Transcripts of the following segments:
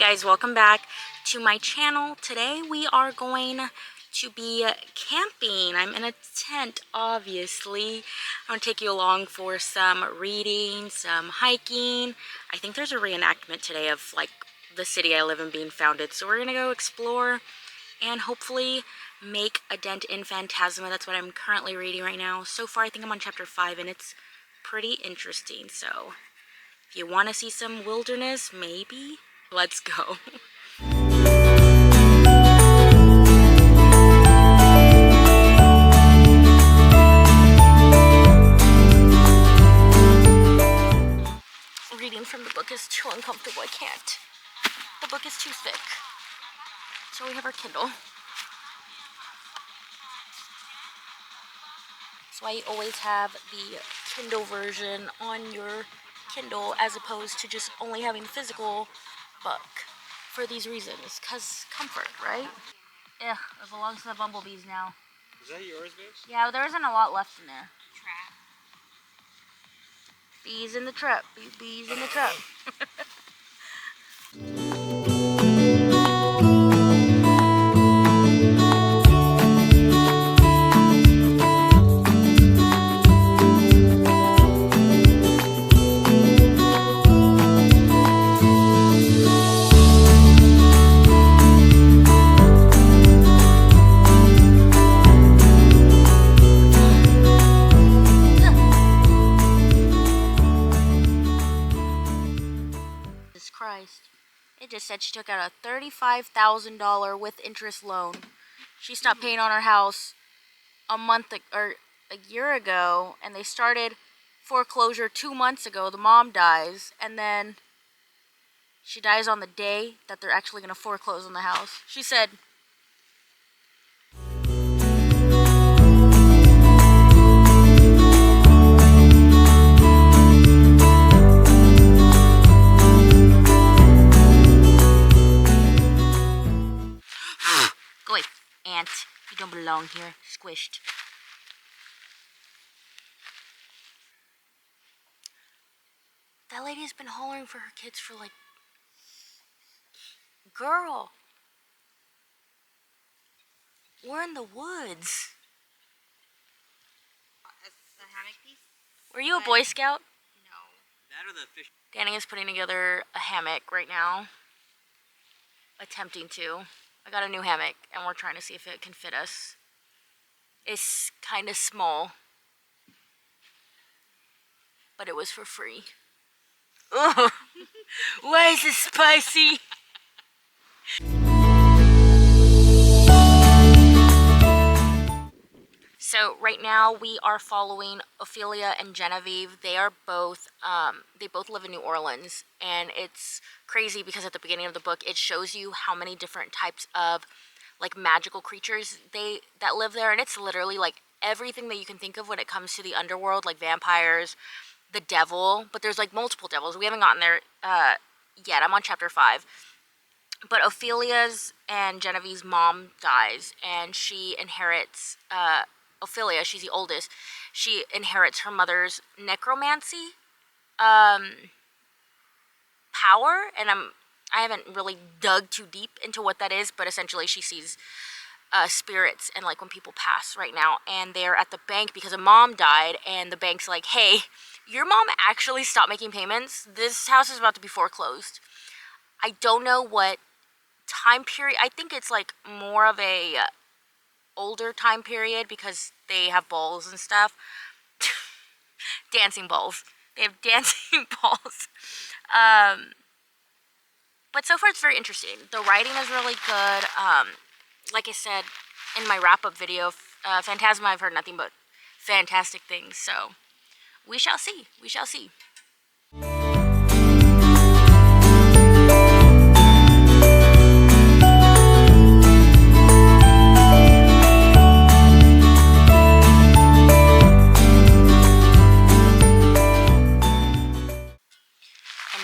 guys, welcome back to my channel. Today we are going to be camping. I'm in a tent, obviously. I'm going to take you along for some reading, some hiking. I think there's a reenactment today of like the city I live in being founded. So we're going to go explore and hopefully make a dent in Phantasma. That's what I'm currently reading right now. So far I think I'm on chapter 5 and it's pretty interesting. So if you want to see some wilderness, maybe, let's go. Reading from the book is too uncomfortable. I can't. The book is too thick. So we have our Kindle. So I always have the Kindle version on your Kindle as opposed to just only having the physical book for these reasons. Because comfort, right? Ugh, it belongs to the bumblebees now. Is that yours, bitch? Yeah, there isn't a lot left in there. Trap. Bees in the trap. Bees in the trap. Christ. It just said she took out a $35,000 with interest loan. She stopped paying on her house a year ago, and they started foreclosure 2 months ago. The mom dies, and then she dies on the day that they're actually going to foreclose on the house. She said, go away, ant. You don't belong here. Squished. That lady has been hollering for her kids for like... Girl. We're in the woods. A hammock piece? Were you a Boy Scout? No. That or the fish. Danny is putting together a hammock right now. Attempting to. I got a new hammock and we're trying to see if it can fit us. It's kind of small, but it was for free. Ugh. Why is it spicy? So right now we are following Ophelia and Genevieve. They both live in New Orleans, and it's crazy because at the beginning of the book it shows you how many different types of like magical creatures that live there, and it's literally like everything that you can think of when it comes to the underworld, like vampires, the devil, but there's like multiple devils. We haven't gotten there yet. I'm on chapter 5. But Ophelia's and Genevieve's mom dies, and she inherits Ophelia, she's the oldest, she inherits her mother's necromancy power, and I haven't really dug too deep into what that is, but essentially she sees spirits and like when people pass right now, and they're at the bank because a mom died, and the bank's like, hey, your mom actually stopped making payments. This house is about to be foreclosed. I don't know what time period. I think it's like more of a older time period because they have balls and stuff. Dancing balls. They have dancing balls. But so far it's very interesting. The writing is really good. Like I said in my wrap-up video, Phantasma, I've heard nothing but fantastic things. So we shall see. We shall see.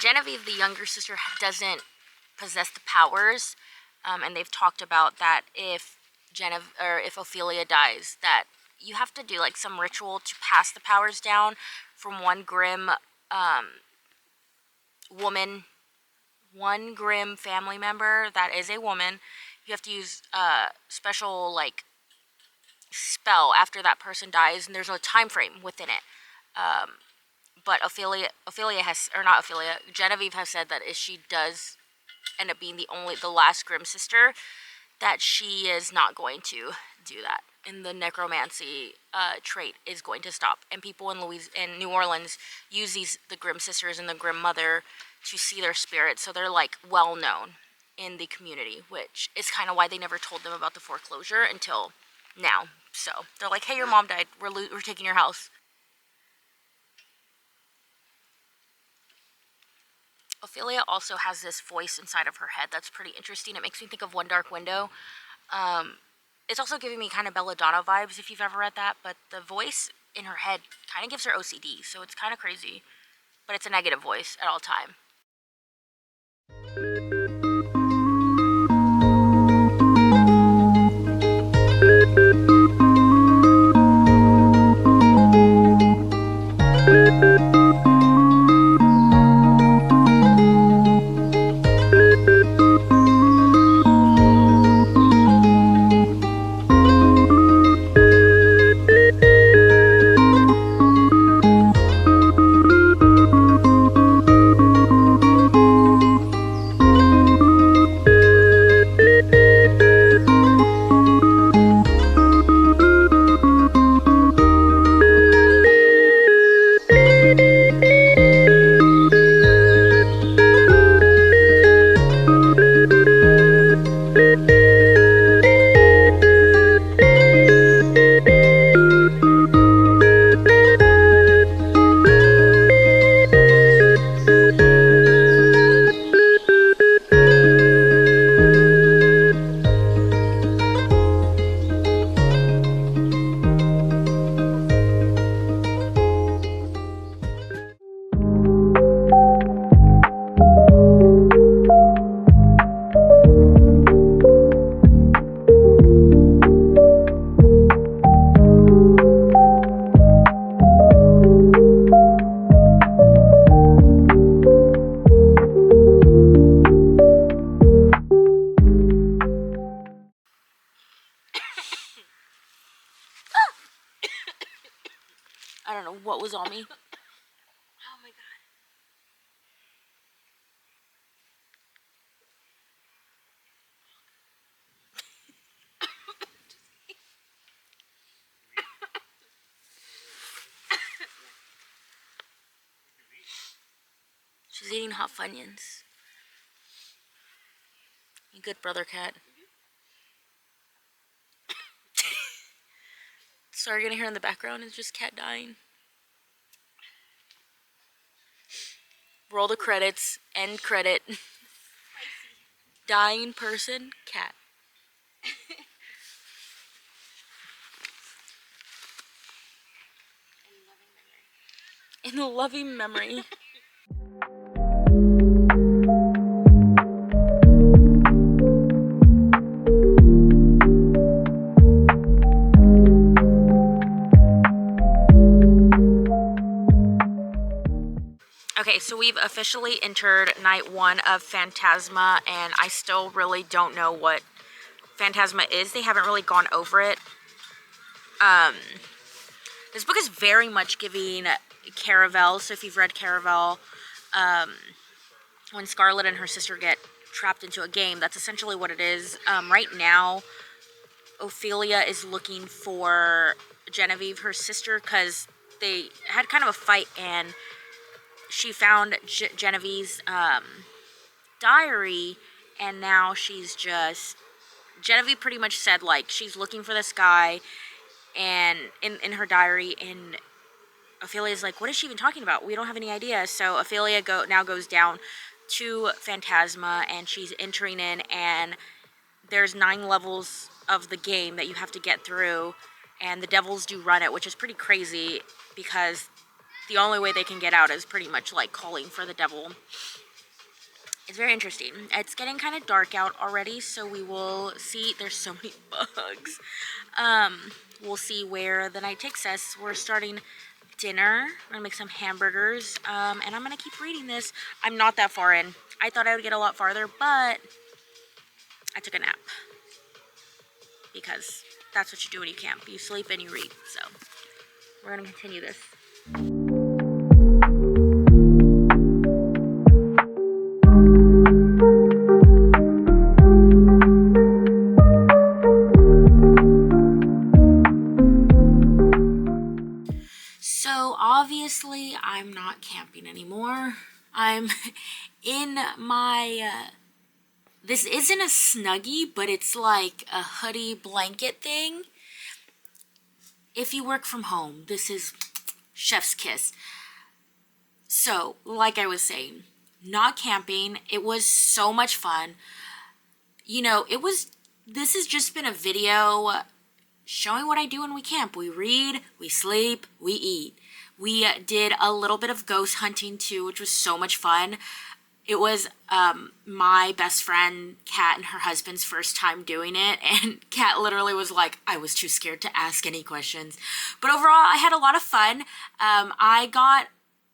Genevieve, the younger sister, doesn't possess the powers, and they've talked about that if Ophelia dies, that you have to do like some ritual to pass the powers down from one grim woman one Grimm family member that is a woman, you have to use a special like spell after that person dies, and there's no time frame within it. But Ophelia has, or not Ophelia, Genevieve has said that if she does end up being the last Grimm sister, that she is not going to do that, and the necromancy trait is going to stop. And people in New Orleans use the Grimm sisters and the Grimm mother to see their spirits, so they're like well known in the community, which is kind of why they never told them about the foreclosure until now. So they're like, hey, your mom died, we're taking your house. Ophelia also has this voice inside of her head that's pretty interesting. It makes me think of One Dark Window. It's also giving me kind of Belladonna vibes, if you've ever read that, but the voice in her head kind of gives her OCD, so it's kind of crazy. But it's a negative voice at all time. I don't know what was on me. Oh my god. She's eating hot Funyuns. You good brother, cat. Sorry, you're gonna hear in the background is just cat dying. Roll the credits. End credit. Dying person, cat. In a loving memory. Okay, so we've officially entered night 1 of Phantasma, and I still really don't know what Phantasma is. They haven't really gone over it. This book is very much giving Caravel, so if you've read Caravel, when Scarlet and her sister get trapped into a game, that's essentially what it is. Right now, Ophelia is looking for Genevieve, her sister, because they had kind of a fight, and she found Genevieve's diary, and now she's just... Genevieve pretty much said, like, she's looking for this guy, and in her diary, and Ophelia's like, what is she even talking about? We don't have any idea. So Ophelia now goes down to Phantasma, and she's entering in, and there's 9 levels of the game that you have to get through, and the devils do run it, which is pretty crazy, because the only way they can get out is pretty much like calling for the devil. It's very interesting. It's getting kind of dark out already, so we will see. There's so many bugs. We'll see where the night takes us. We're starting dinner. We're gonna make some hamburgers, and I'm gonna keep reading this. I'm not that far in. I thought I would get a lot farther, but I took a nap because that's what you do when you camp. You sleep and you read. So we're gonna continue this. So obviously I'm not camping anymore. I'm in my, this isn't a Snuggie, but it's like a hoodie blanket thing. If you work from home, this is chef's kiss. So, like I was saying, not camping. It was so much fun. You know, this has just been a video showing what I do when we camp. We read, we sleep, we eat. We did a little bit of ghost hunting too, which was so much fun. It was my best friend, Kat, and her husband's first time doing it. And Kat literally was like, I was too scared to ask any questions. But overall, I had a lot of fun. I got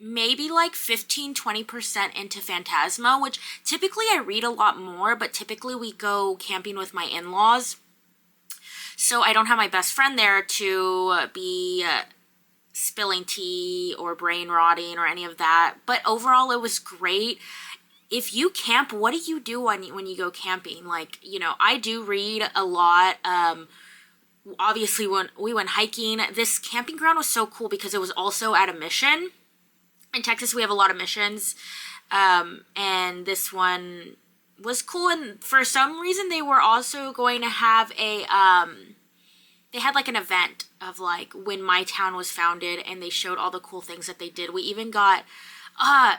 maybe like 15-20% into Phantasma, which typically I read a lot more, but typically we go camping with my in-laws. So I don't have my best friend there to be spilling tea or brain rotting or any of that. But overall, it was great. If you camp, what do you do when you go camping? Like, you know, I do read a lot. Obviously, when we went hiking, this camping ground was so cool because it was also at a mission. In Texas, we have a lot of missions. And this one was cool. And for some reason, they were also going to have they had like an event of like when my town was founded, and they showed all the cool things that they did. We even got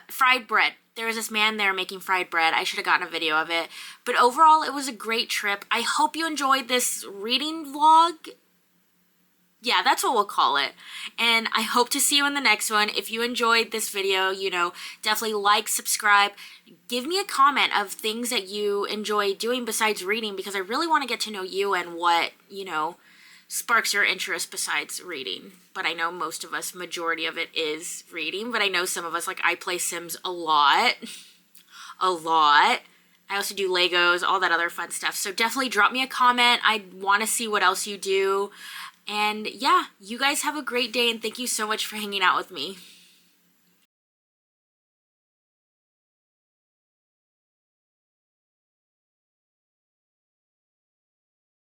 fried bread. There was this man there making fried bread. I should have gotten a video of it. But overall, it was a great trip. I hope you enjoyed this reading vlog. Yeah, that's what we'll call it. And I hope to see you in the next one. If you enjoyed this video, you know, definitely like, subscribe. Give me a comment of things that you enjoy doing besides reading, because I really want to get to know you and what, you know, sparks your interest besides reading. But I know most of us, majority of it is reading, but I know some of us, like I play Sims a lot. A lot. I also do Legos, all that other fun stuff. So definitely drop me a comment. I want to see what else you do. And yeah, you guys have a great day, and thank you so much for hanging out with me.